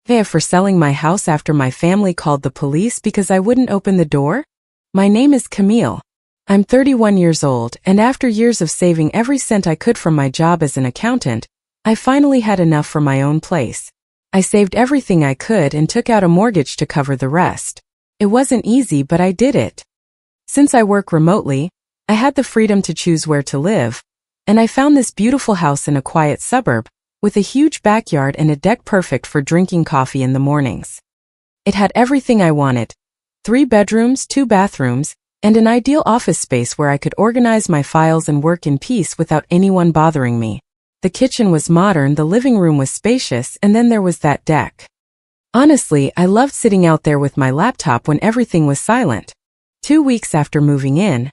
For selling my house after my family called the police because I wouldn't open the door? My name is Camille. I'm 31 years old, and after years of saving every cent I could from my job as an accountant, I finally had enough for my own place. I saved everything I could and took out a mortgage to cover the rest. It wasn't easy, but I did it. Since I work remotely, I had the freedom to choose where to live, and I found this beautiful house in a quiet suburb, with a huge backyard and a deck perfect for drinking coffee in the mornings. It had everything I wanted: 3 bedrooms, 2 bathrooms, and an ideal office space where I could organize my files and work in peace without anyone bothering me. The kitchen was modern, the living room was spacious, and then there was that deck. Honestly, I loved sitting out there with my laptop when everything was silent. 2 weeks after moving in,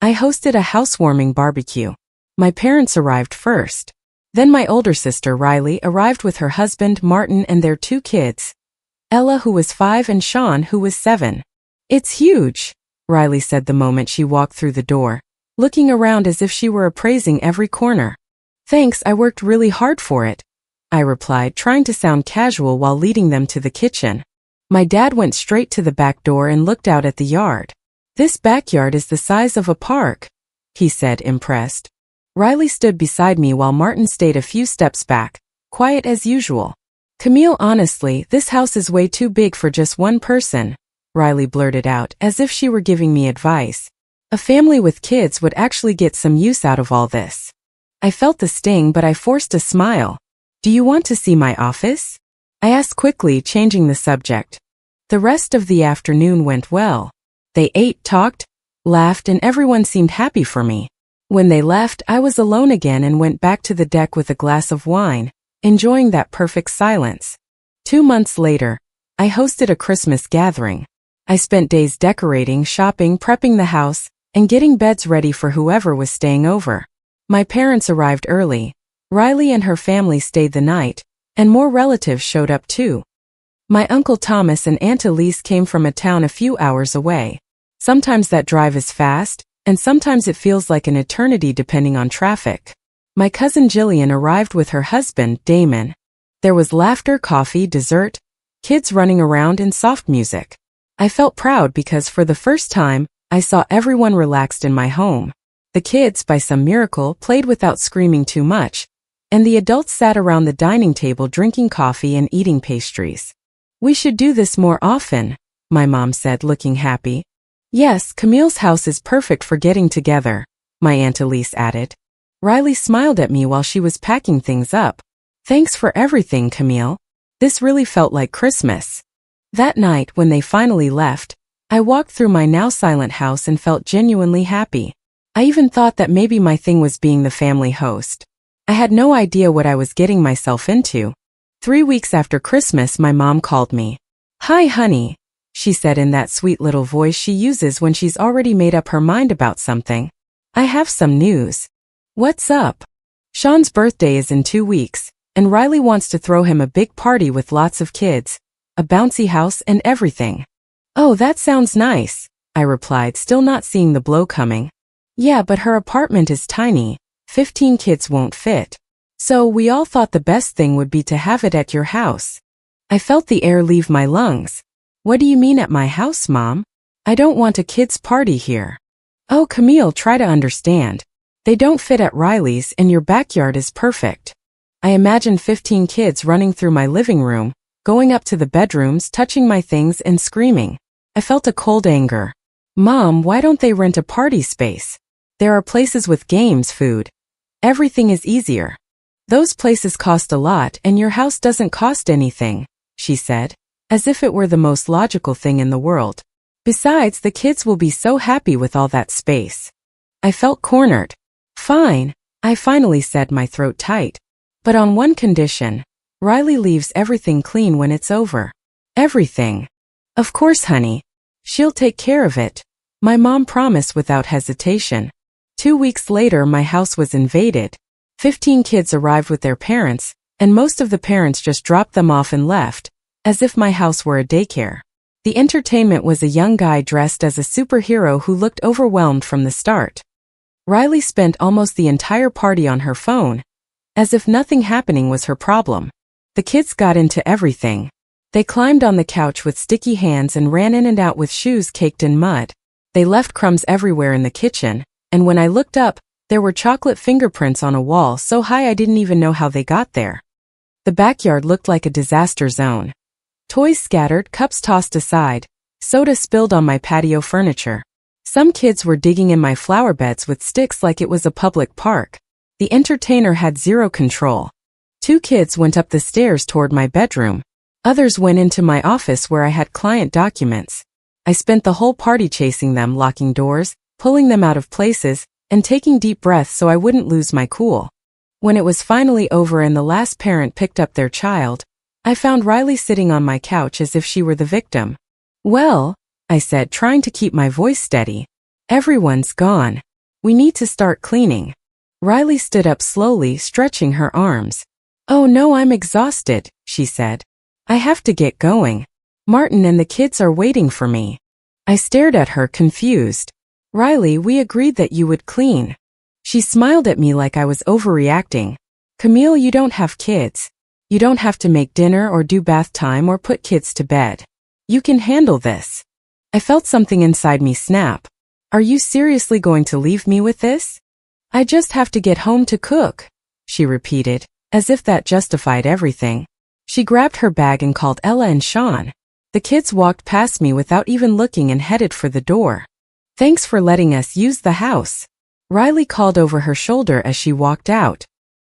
I hosted a housewarming barbecue. My parents arrived first. Then my older sister, Riley, arrived with her husband, Martin, and their 2 kids, Ella, who was 5, and Sean, who was 7. "It's huge," Riley said the moment she walked through the door, looking around as if she were appraising every corner. "Thanks, I worked really hard for it," I replied, trying to sound casual while leading them to the kitchen. My dad went straight to the back door and looked out at the yard. "This backyard is the size of a park," he said, impressed. Riley stood beside me while Martin stayed a few steps back, quiet as usual. "Camille, honestly, this house is way too big for just one person," Riley blurted out, as if she were giving me advice. "A family with kids would actually get some use out of all this." I felt the sting, but I forced a smile. "Do you want to see my office?" I asked quickly, changing the subject. The rest of the afternoon went well. They ate, talked, laughed, and everyone seemed happy for me. When they left, I was alone again and went back to the deck with a glass of wine, enjoying that perfect silence. 2 months later, I hosted a Christmas gathering. I spent days decorating, shopping, prepping the house, and getting beds ready for whoever was staying over. My parents arrived early. Riley and her family stayed the night, and more relatives showed up too. My Uncle Thomas and Aunt Elise came from a town a few hours away. Sometimes that drive is fast, and sometimes it feels like an eternity depending on traffic. My cousin Jillian arrived with her husband, Damon. There was laughter, coffee, dessert, kids running around, and soft music. I felt proud because for the first time, I saw everyone relaxed in my home. The kids, by some miracle, played without screaming too much, and the adults sat around the dining table drinking coffee and eating pastries. "We should do this more often," my mom said, looking happy. "Yes, Camille's house is perfect for getting together," my Aunt Elise added. Riley smiled at me while she was packing things up. "Thanks for everything, Camille. This really felt like Christmas." That night, when they finally left, I walked through my now silent house and felt genuinely happy. I even thought that maybe my thing was being the family host. I had no idea what I was getting myself into. 3 weeks after Christmas, my mom called me. "Hi, honey," she said in that sweet little voice she uses when she's already made up her mind about something. "I have some news." "What's up?" "Sean's birthday is in 2 weeks, and Riley wants to throw him a big party with lots of kids, a bouncy house, and everything." "Oh, that sounds nice," I replied, still not seeing the blow coming. "Yeah, but her apartment is tiny. 15 kids won't fit. So we all thought the best thing would be to have it at your house." I felt the air leave my lungs. "What do you mean at my house, Mom? I don't want a kids' party here." "Oh, Camille, try to understand. They don't fit at Riley's, and your backyard is perfect." I imagined 15 kids running through my living room, going up to the bedrooms, touching my things, and screaming. I felt a cold anger. "Mom, why don't they rent a party space? There are places with games, food. Everything is easier." "Those places cost a lot, and your house doesn't cost anything," she said, as if it were the most logical thing in the world. "Besides, the kids will be so happy with all that space." I felt cornered. "Fine," I finally said, my throat tight. "But on one condition. Riley leaves everything clean when it's over." "Everything?" "Of course, honey. She'll take care of it," my mom promised without hesitation. 2 weeks later, my house was invaded. 15 kids arrived with their parents, and most of the parents just dropped them off and left, as if my house were a daycare. The entertainment was a young guy dressed as a superhero who looked overwhelmed from the start. Riley spent almost the entire party on her phone, as if nothing happening was her problem. The kids got into everything. They climbed on the couch with sticky hands and ran in and out with shoes caked in mud. They left crumbs everywhere in the kitchen, and when I looked up, there were chocolate fingerprints on a wall so high I didn't even know how they got there. The backyard looked like a disaster zone. Toys scattered, cups tossed aside, soda spilled on my patio furniture. Some kids were digging in my flower beds with sticks like it was a public park. The entertainer had zero control. 2 kids went up the stairs toward my bedroom. Others went into my office where I had client documents. I spent the whole party chasing them, locking doors, pulling them out of places, and taking deep breaths so I wouldn't lose my cool. When it was finally over and the last parent picked up their child, I found Riley sitting on my couch as if she were the victim. "Well," I said, trying to keep my voice steady, "everyone's gone. We need to start cleaning." Riley stood up slowly, stretching her arms. "Oh no, I'm exhausted," she said. "I have to get going. Martin and the kids are waiting for me." I stared at her, confused. "Riley, we agreed that you would clean." She smiled at me like I was overreacting. "Camille, you don't have kids. You don't have to make dinner or do bath time or put kids to bed. You can handle this." I felt something inside me snap. "Are you seriously going to leave me with this?" "I just have to get home to cook," she repeated, as if that justified everything. She grabbed her bag and called Ella and Sean. The kids walked past me without even looking and headed for the door. "Thanks for letting us use the house," Riley called over her shoulder as she walked out.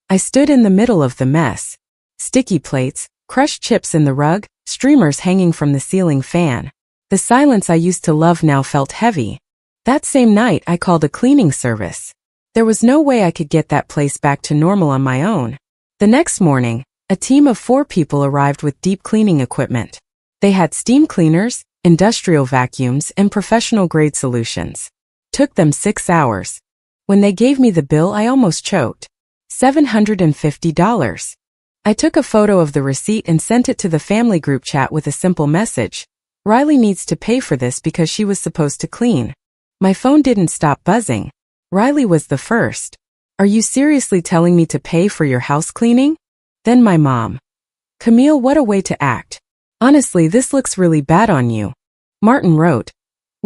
I stood in the middle of the mess. Sticky plates, crushed chips in the rug, streamers hanging from the ceiling fan. The silence I used to love now felt heavy. That same night I called a cleaning service. There was no way I could get that place back to normal on my own. The next morning, a team of 4 people arrived with deep cleaning equipment. They had steam cleaners, industrial vacuums, and professional-grade solutions. Took them 6 hours. When they gave me the bill, I almost choked. $750. I took a photo of the receipt and sent it to the family group chat with a simple message. "Riley needs to pay for this because she was supposed to clean." My phone didn't stop buzzing. Riley was the first. "Are you seriously telling me to pay for your house cleaning?" Then my mom. "Camille, what a way to act. Honestly, this looks really bad on you." Martin wrote,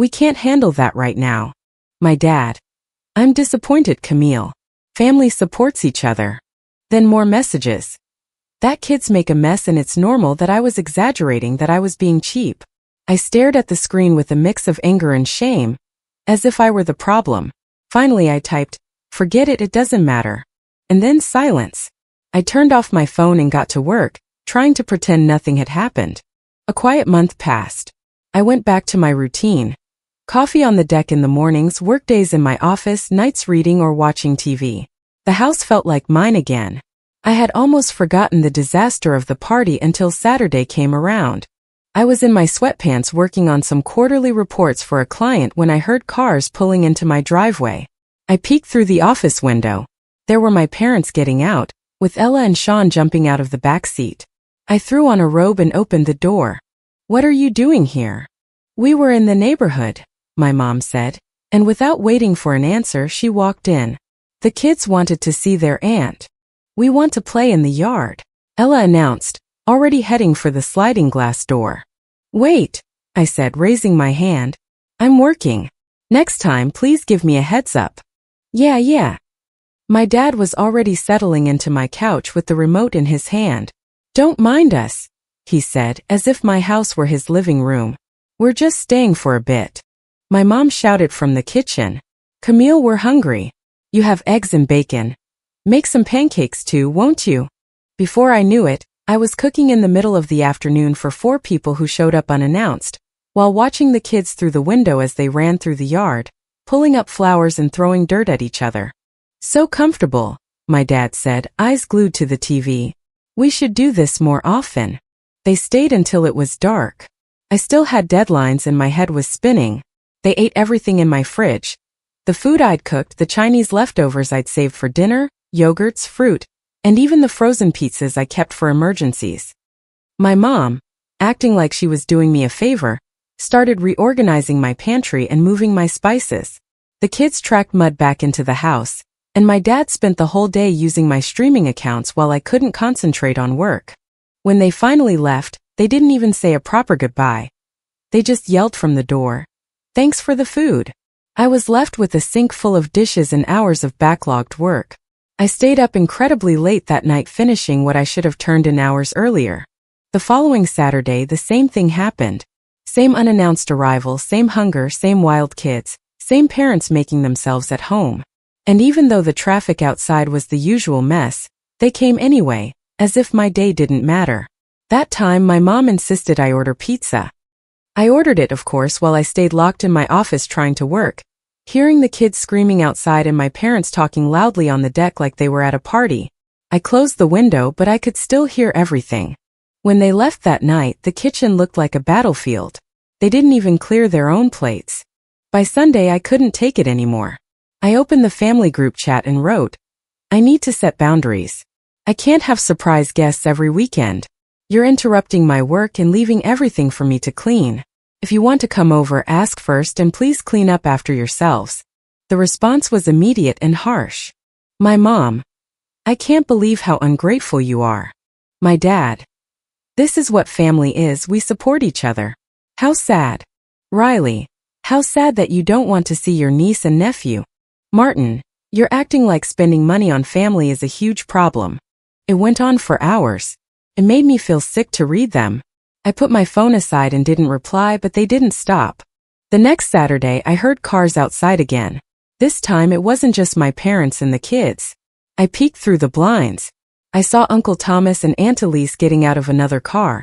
"We can't handle that right now." My dad. "I'm disappointed, Camille. Family supports each other." Then more messages. "That kids make a mess and it's normal," that I was exaggerating, that I was being cheap. I stared at the screen with a mix of anger and shame, as if I were the problem. Finally I typed, "Forget it, it doesn't matter." And then silence. I turned off my phone and got to work, trying to pretend nothing had happened. A quiet month passed. I went back to my routine. Coffee on the deck in the mornings, workdays in my office, nights reading or watching TV. The house felt like mine again. I had almost forgotten the disaster of the party until Saturday came around. I was in my sweatpants working on some quarterly reports for a client when I heard cars pulling into my driveway. I peeked through the office window. There were my parents getting out, with Ella and Sean jumping out of the back seat. I threw on a robe and opened the door. "What are you doing here?" "We were in the neighborhood," my mom said, and without waiting for an answer, she walked in. "The kids wanted to see their aunt. We want to play in the yard," Ella announced, already heading for the sliding glass door. "Wait," I said, raising my hand. "I'm working. Next time, please give me a heads up." Yeah. My dad was already settling into my couch with the remote in his hand. "Don't mind us," he said, as if my house were his living room. "We're just staying for a bit." My mom shouted from the kitchen, "Camille, we're hungry. You have eggs and bacon. Make some pancakes too, won't you?" Before I knew it, I was cooking in the middle of the afternoon for 4 people who showed up unannounced, while watching the kids through the window as they ran through the yard, pulling up flowers and throwing dirt at each other. "So comfortable," my dad said, eyes glued to the TV. "We should do this more often." They stayed until it was dark. I still had deadlines and my head was spinning. They ate everything in my fridge. The food I'd cooked, the Chinese leftovers I'd saved for dinner, yogurts, fruit, and even the frozen pizzas I kept for emergencies. My mom, acting like she was doing me a favor, started reorganizing my pantry and moving my spices. The kids tracked mud back into the house, and my dad spent the whole day using my streaming accounts while I couldn't concentrate on work. When they finally left, They didn't even say a proper goodbye. They just yelled from the door, "Thanks for the food." I was left with a sink full of dishes and hours of backlogged work. I stayed up incredibly late that night finishing what I should have turned in hours earlier. The following Saturday, the same thing happened. Same unannounced arrival, same hunger, same wild kids, same parents making themselves at home. And even though the traffic outside was the usual mess, they came anyway, as if my day didn't matter. That time my mom insisted I order pizza. I ordered it, of course, while I stayed locked in my office trying to work, hearing the kids screaming outside and my parents talking loudly on the deck like they were at a party. I closed the window, but I could still hear everything. When they left that night, the kitchen looked like a battlefield. They didn't even clear their own plates. By Sunday, I couldn't take it anymore. I opened the family group chat and wrote, "I need to set boundaries. I can't have surprise guests every weekend. You're interrupting my work and leaving everything for me to clean. If you want to come over, ask first and please clean up after yourselves." The response was immediate and harsh. My mom, "I can't believe how ungrateful you are." My dad, "This is what family is, we support each other." How sad. Riley, "How sad that you don't want to see your niece and nephew." Martin, "You're acting like spending money on family is a huge problem." It went on for hours. It made me feel sick to read them. I put my phone aside and didn't reply, but they didn't stop. The next Saturday, I heard cars outside again. This time it wasn't just my parents and the kids. I peeked through the blinds. I saw Uncle Thomas and Aunt Elise getting out of another car,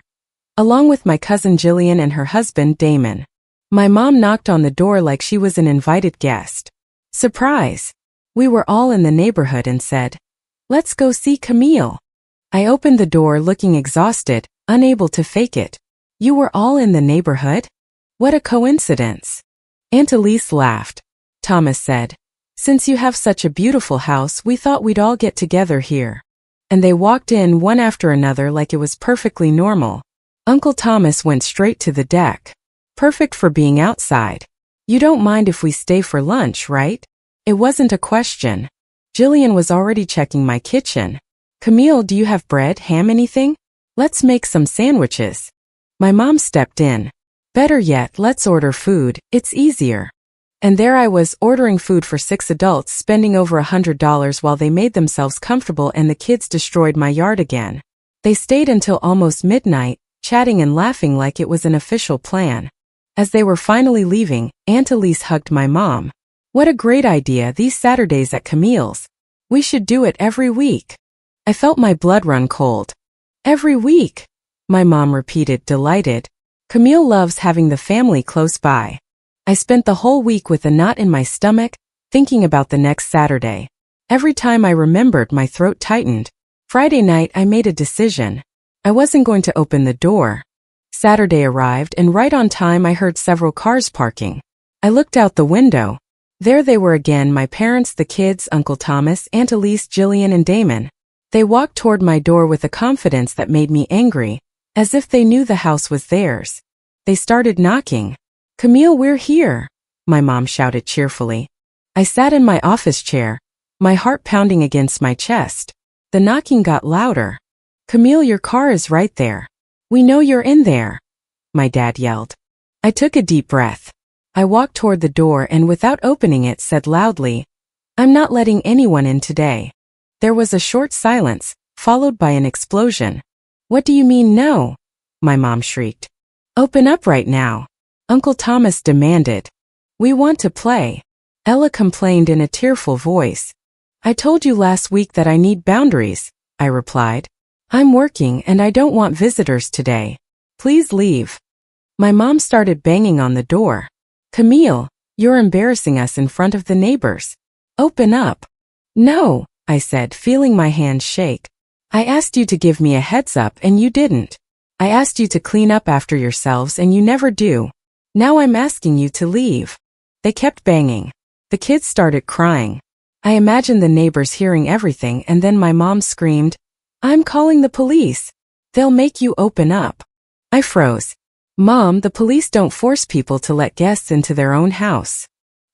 along with my cousin Jillian and her husband Damon. My mom knocked on the door like she was an invited guest. Surprise! We were all in the neighborhood and said, "Let's go see Camille." I opened the door looking exhausted, unable to fake it. "You were all in the neighborhood? What a coincidence." Aunt Elise laughed. Thomas said, "Since you have such a beautiful house, we thought we'd all get together here." And they walked in one after another like it was perfectly normal. Uncle Thomas went straight to the deck. "Perfect for being outside. You don't mind if we stay for lunch, right?" It wasn't a question. Jillian was already checking my kitchen. "Camille, do you have bread, ham, anything? Let's make some sandwiches." My mom stepped in. "Better yet, let's order food, it's easier." And there I was, ordering food for 6 adults, spending over $100 while they made themselves comfortable and the kids destroyed my yard again. They stayed until almost midnight, chatting and laughing like it was an official plan. As they were finally leaving, Aunt Elise hugged my mom. "What a great idea, these Saturdays at Camille's. We should do it every week." I felt my blood run cold. "Every week," my mom repeated, delighted. Camille loves having the family close by. I spent the whole week with a knot in my stomach, thinking about the next Saturday. Every time I remembered, my throat tightened. Friday night, I made a decision. I wasn't going to open the door. Saturday arrived, and right on time I heard several cars parking. I looked out the window. There they were again, my parents, the kids, Uncle Thomas, Aunt Elise, Jillian, and Damon. They walked toward my door with a confidence that made me angry, as if they knew the house was theirs. They started knocking. "Camille, we're here," my mom shouted cheerfully. I sat in my office chair, my heart pounding against my chest. The knocking got louder. "Camille, your car is right there. We know you're in there," my dad yelled. I took a deep breath. I walked toward the door and without opening it said loudly, "I'm not letting anyone in today." There was a short silence, followed by an explosion. "What do you mean no?" my mom shrieked. "Open up right now," Uncle Thomas demanded. "We want to play," Ella complained in a tearful voice. "I told you last week that I need boundaries," I replied. "I'm working and I don't want visitors today. Please leave." My mom started banging on the door. "Camille, you're embarrassing us in front of the neighbors. Open up." "No," I said, feeling my hands shake. "I asked you to give me a heads up and you didn't. I asked you to clean up after yourselves and you never do. Now I'm asking you to leave." They kept banging. The kids started crying. I imagined the neighbors hearing everything, and then my mom screamed, "I'm calling the police. They'll make you open up." I froze. "Mom, the police don't force people to let guests into their own house."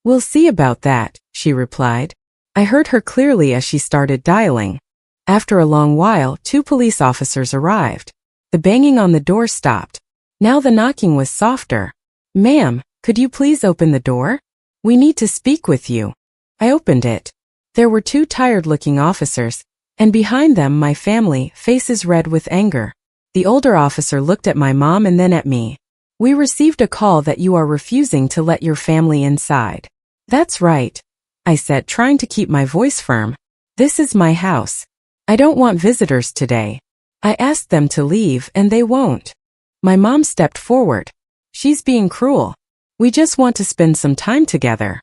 "We'll see about that," she replied. I heard her clearly as she started dialing. After a long while, 2 police officers arrived. The banging on the door stopped. Now the knocking was softer. "Ma'am, could you please open the door? We need to speak with you." I opened it. There were two tired-looking officers, and behind them my family, faces red with anger. The older officer looked at my mom and then at me. "We received a call that you are refusing to let your family inside." "That's right," I said, trying to keep my voice firm. "This is my house. I don't want visitors today. I asked them to leave and they won't." My mom stepped forward. "She's being cruel. We just want to spend some time together."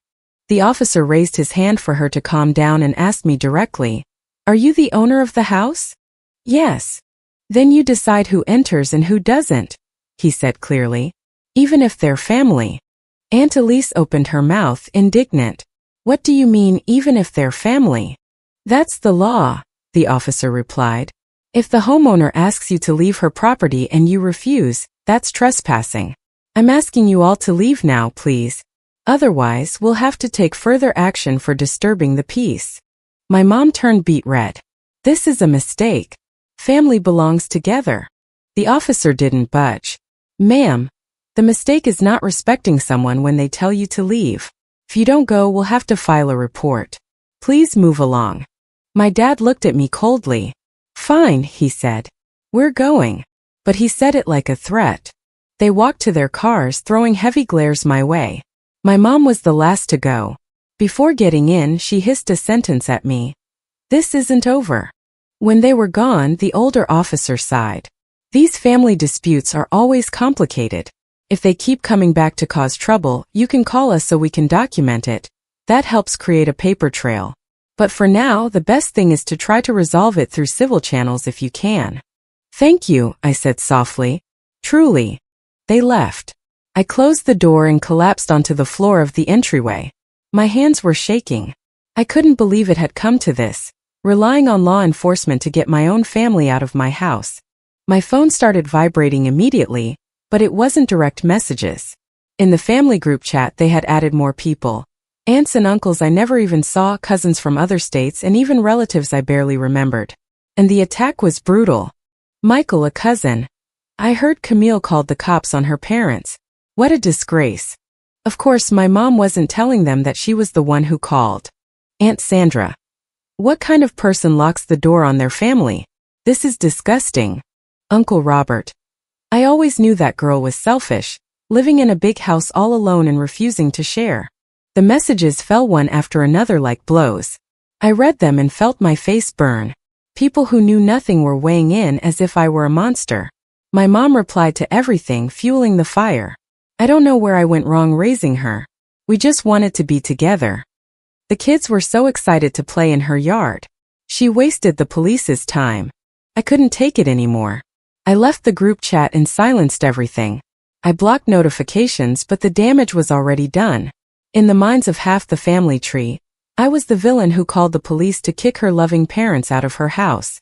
The officer raised his hand for her to calm down and asked me directly, "Are you the owner of the house?" "Yes." "Then you decide who enters and who doesn't," he said clearly, "even if they're family." Aunt Elise opened her mouth, indignant. "What do you mean, even if they're family?" "That's the law," the officer replied. "If the homeowner asks you to leave her property and you refuse, that's trespassing. I'm asking you all to leave now, please. Otherwise, we'll have to take further action for disturbing the peace." My mom turned beet red. "This is a mistake. Family belongs together." The officer didn't budge. "Ma'am, the mistake is not respecting someone when they tell you to leave. If you don't go, we'll have to file a report. Please move along." My dad looked at me coldly. "Fine," he said. "We're going." But he said it like a threat. They walked to their cars, throwing heavy glares my way. My mom was the last to go. Before getting in, she hissed a sentence at me. "This isn't over." When they were gone, the older officer sighed. "These family disputes are always complicated. If they keep coming back to cause trouble, you can call us so we can document it. That helps create a paper trail. But for now, the best thing is to try to resolve it through civil channels if you can." "Thank you," I said softly. "Truly." They left. I closed the door and collapsed onto the floor of the entryway. My hands were shaking. I couldn't believe it had come to this, relying on law enforcement to get my own family out of my house. My phone started vibrating immediately, but it wasn't direct messages. In the family group chat they had added more people. Aunts and uncles I never even saw, cousins from other states, and even relatives I barely remembered. And the attack was brutal. Michael, a cousin. I heard Camille called the cops on her parents. What a disgrace. Of course, my mom wasn't telling them that she was the one who called. Aunt Sandra. What kind of person locks the door on their family? This is disgusting. Uncle Robert. I always knew that girl was selfish, living in a big house all alone and refusing to share. The messages fell one after another like blows. I read them and felt my face burn. People who knew nothing were weighing in as if I were a monster. My mom replied to everything, fueling the fire. I don't know where I went wrong raising her. We just wanted to be together. The kids were so excited to play in her yard. She wasted the police's time. I couldn't take it anymore. I left the group chat and silenced everything. I blocked notifications, but the damage was already done. In the minds of half the family tree, I was the villain who called the police to kick her loving parents out of her house.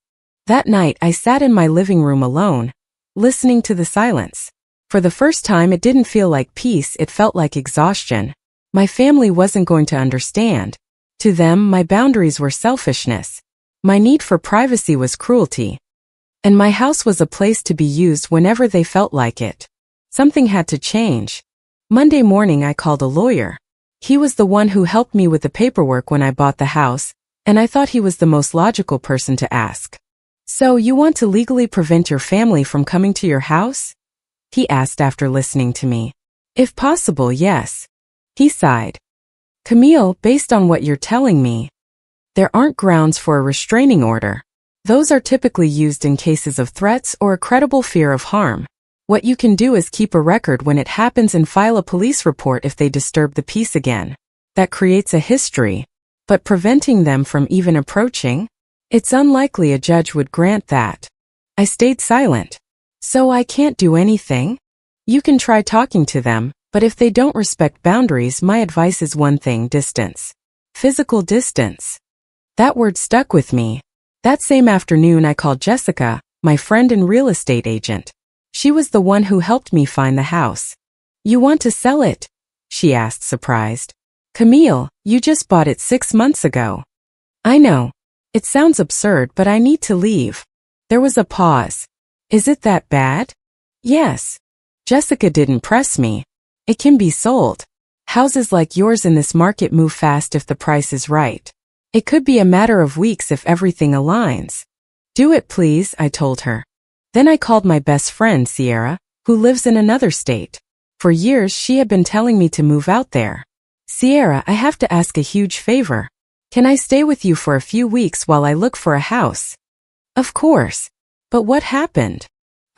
That night I sat in my living room alone, listening to the silence. For the first time it didn't feel like peace, it felt like exhaustion. My family wasn't going to understand. To them, my boundaries were selfishness. My need for privacy was cruelty. And my house was a place to be used whenever they felt like it. Something had to change. Monday morning I called a lawyer. He was the one who helped me with the paperwork when I bought the house, and I thought he was the most logical person to ask. "So you want to legally prevent your family from coming to your house?" he asked after listening to me. "If possible, yes." He sighed. "Camille, based on what you're telling me, there aren't grounds for a restraining order. Those are typically used in cases of threats or a credible fear of harm. What you can do is keep a record when it happens and file a police report if they disturb the peace again. That creates a history. But preventing them from even approaching? It's unlikely a judge would grant that." I stayed silent. "So I can't do anything?" "You can try talking to them, but if they don't respect boundaries, my advice is one thing: distance. Physical distance." That word stuck with me. That same afternoon I called Jessica, my friend and real estate agent. She was the one who helped me find the house. "You want to sell it?" she asked, surprised. "Camille, you just bought it 6 months ago." "I know. It sounds absurd, but I need to leave." There was a pause. Is it that bad? Yes. Jessica didn't press me. It can be sold. Houses like yours in this market move fast if the price is right. It could be a matter of weeks if everything aligns. Do it please, I told her. Then I called my best friend, Sierra, who lives in another state. For years she had been telling me to move out there. Sierra, I have to ask a huge favor. Can I stay with you for a few weeks while I look for a house? Of course. But what happened?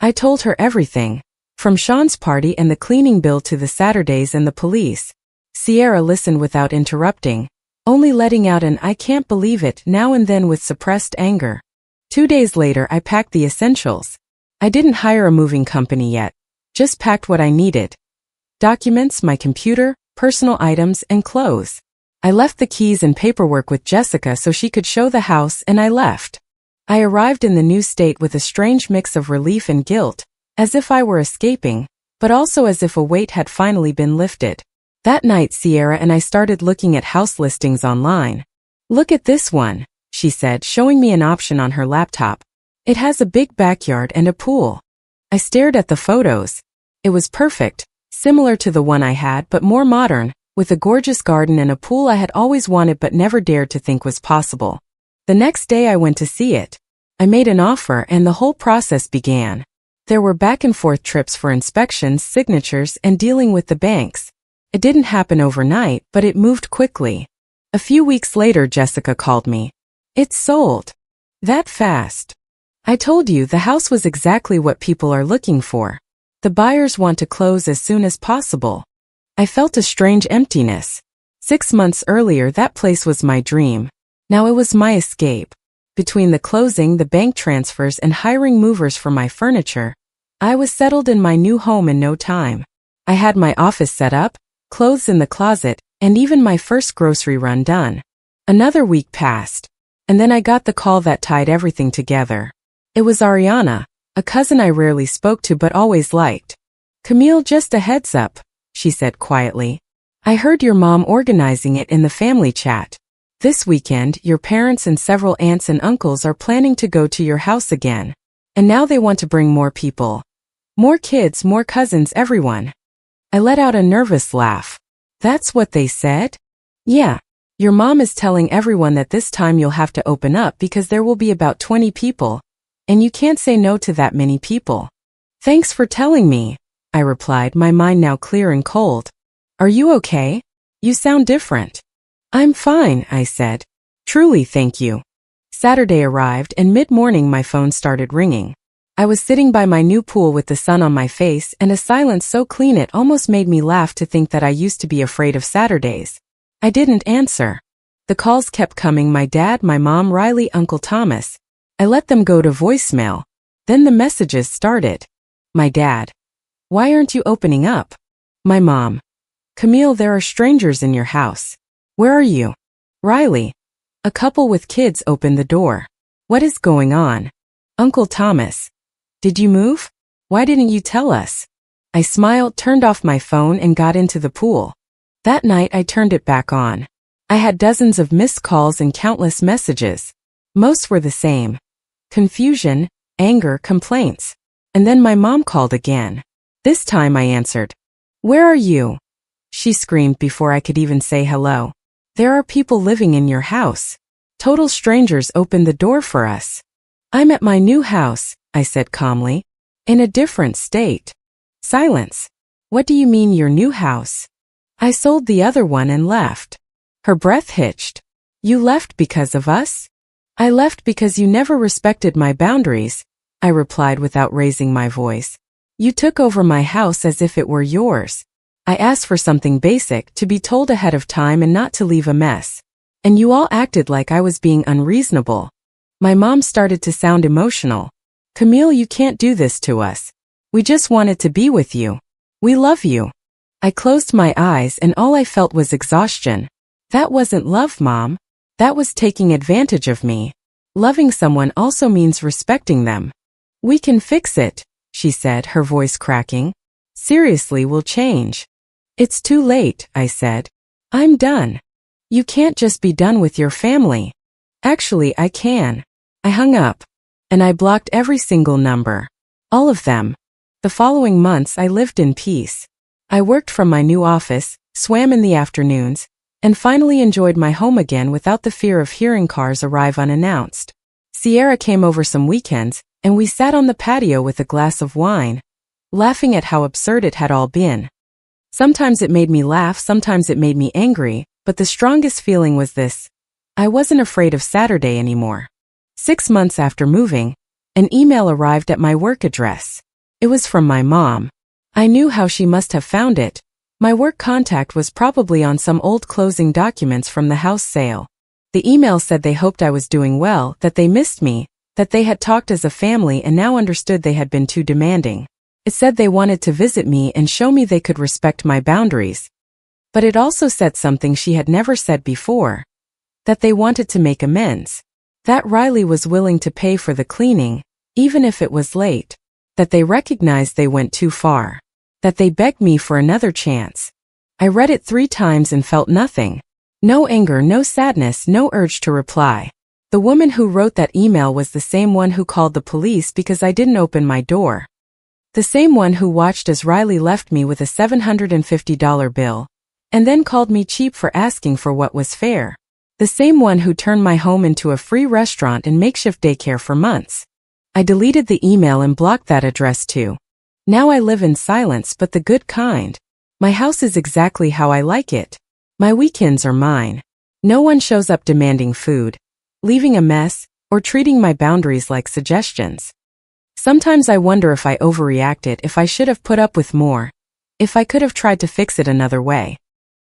I told her everything, from Sean's party and the cleaning bill to the Saturdays and the police. Sierra listened without interrupting, only letting out an "I can't believe it" now and then with suppressed anger. 2 days later I packed the essentials. I didn't hire a moving company yet, just packed what I needed. Documents, my computer, personal items, and clothes. I left the keys and paperwork with Jessica so she could show the house, and I left. I arrived in the new state with a strange mix of relief and guilt, as if I were escaping, but also as if a weight had finally been lifted. That night Sierra and I started looking at house listings online. Look at this one, she said, showing me an option on her laptop. It has a big backyard and a pool. I stared at the photos. It was perfect, similar to the one I had but more modern, with a gorgeous garden and a pool I had always wanted but never dared to think was possible. The next day I went to see it. I made an offer and the whole process began. There were back and forth trips for inspections, signatures, and dealing with the banks. It didn't happen overnight, but it moved quickly. A few weeks later Jessica called me. It's sold. That fast. I told you the house was exactly what people are looking for. The buyers want to close as soon as possible. I felt a strange emptiness. 6 months earlier that place was my dream. Now it was my escape. Between the closing, the bank transfers, and hiring movers for my furniture, I was settled in my new home in no time. I had my office set up, clothes in the closet, and even my first grocery run done. Another week passed, and then I got the call that tied everything together. It was Ariana, a cousin I rarely spoke to but always liked. Camille, just a heads up, she said quietly. I heard your mom organizing it in the family chat. This weekend, your parents and several aunts and uncles are planning to go to your house again. And now they want to bring more people. More kids, more cousins, everyone. I let out a nervous laugh. That's what they said? Yeah. Your mom is telling everyone that this time you'll have to open up because there will be about 20 people, and you can't say no to that many people. Thanks for telling me, I replied, my mind now clear and cold. Are you okay? You sound different. I'm fine, I said. Truly, thank you. Saturday arrived and mid-morning my phone started ringing. I was sitting by my new pool with the sun on my face and a silence so clean it almost made me laugh to think that I used to be afraid of Saturdays. I didn't answer. The calls kept coming, my dad, my mom, Riley, Uncle Thomas. I let them go to voicemail. Then the messages started. My dad. Why aren't you opening up? My mom. Camille, there are strangers in your house. Where are you? Riley. A couple with kids opened the door. What is going on? Uncle Thomas. Did you move? Why didn't you tell us? I smiled, turned off my phone, and got into the pool. That night I turned it back on. I had dozens of missed calls and countless messages. Most were the same. Confusion, anger, complaints. And then my mom called again. This time I answered. Where are you? She screamed before I could even say hello. There are people living in your house. Total strangers opened the door for us. I'm at my new house, I said calmly. In a different state. Silence. What do you mean your new house? I sold the other one and left. Her breath hitched. You left because of us? I left because you never respected my boundaries, I replied without raising my voice. You took over my house as if it were yours. I asked for something basic, to be told ahead of time and not to leave a mess. And you all acted like I was being unreasonable. My mom started to sound emotional. Camille, you can't do this to us. We just wanted to be with you. We love you. I closed my eyes and all I felt was exhaustion. That wasn't love, Mom. That was taking advantage of me. Loving someone also means respecting them. We can fix it, she said, her voice cracking. Seriously, we'll change. It's too late, I said. I'm done. You can't just be done with your family. Actually, I can. I hung up. And I blocked every single number. All of them. The following months I lived in peace. I worked from my new office, swam in the afternoons, and finally enjoyed my home again without the fear of hearing cars arrive unannounced. Sierra came over some weekends, and we sat on the patio with a glass of wine, laughing at how absurd it had all been. Sometimes it made me laugh, sometimes it made me angry, but the strongest feeling was this: I wasn't afraid of Saturday anymore. 6 months after moving, an email arrived at my work address. It was from my mom. I knew how she must have found it. My work contact was probably on some old closing documents from the house sale. The email said they hoped I was doing well, that they missed me, that they had talked as a family and now understood they had been too demanding. It said they wanted to visit me and show me they could respect my boundaries. But it also said something she had never said before: that they wanted to make amends. That Riley was willing to pay for the cleaning, even if it was late. That they recognized they went too far. That they begged me for another chance. I read it 3 times and felt nothing. No anger, no sadness, no urge to reply. The woman who wrote that email was the same one who called the police because I didn't open my door. The same one who watched as Riley left me with a $750 bill, and then called me cheap for asking for what was fair. The same one who turned my home into a free restaurant and makeshift daycare for months. I deleted the email and blocked that address too. Now I live in silence, but the good kind. My house is exactly how I like it. My weekends are mine. No one shows up demanding food, leaving a mess, or treating my boundaries like suggestions. Sometimes I wonder if I overreacted, if I should have put up with more, if I could have tried to fix it another way.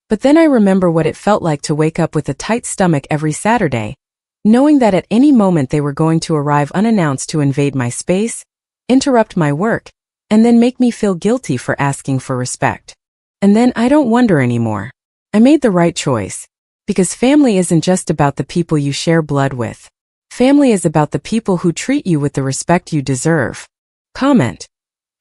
But then I remember what it felt like to wake up with a tight stomach every Saturday, knowing that at any moment they were going to arrive unannounced to invade my space, interrupt my work, and then make me feel guilty for asking for respect. And then I don't wonder anymore. I made the right choice. Because family isn't just about the people you share blood with. Family is about the people who treat you with the respect you deserve. Comment.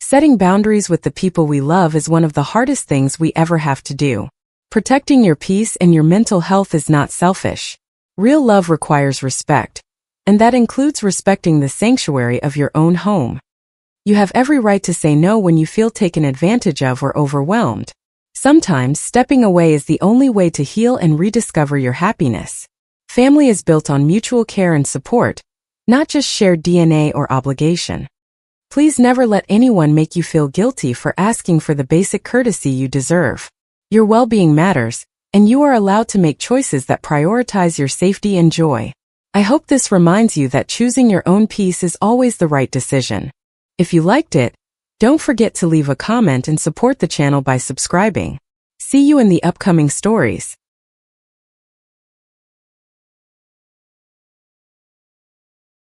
Setting boundaries with the people we love is one of the hardest things we ever have to do. Protecting your peace and your mental health is not selfish. Real love requires respect, and that includes respecting the sanctuary of your own home. You have every right to say no when you feel taken advantage of or overwhelmed. Sometimes stepping away is the only way to heal and rediscover your happiness. Family is built on mutual care and support, not just shared DNA or obligation. Please never let anyone make you feel guilty for asking for the basic courtesy you deserve. Your well-being matters, and you are allowed to make choices that prioritize your safety and joy. I hope this reminds you that choosing your own peace is always the right decision. If you liked it, don't forget to leave a comment and support the channel by subscribing. See you in the upcoming stories.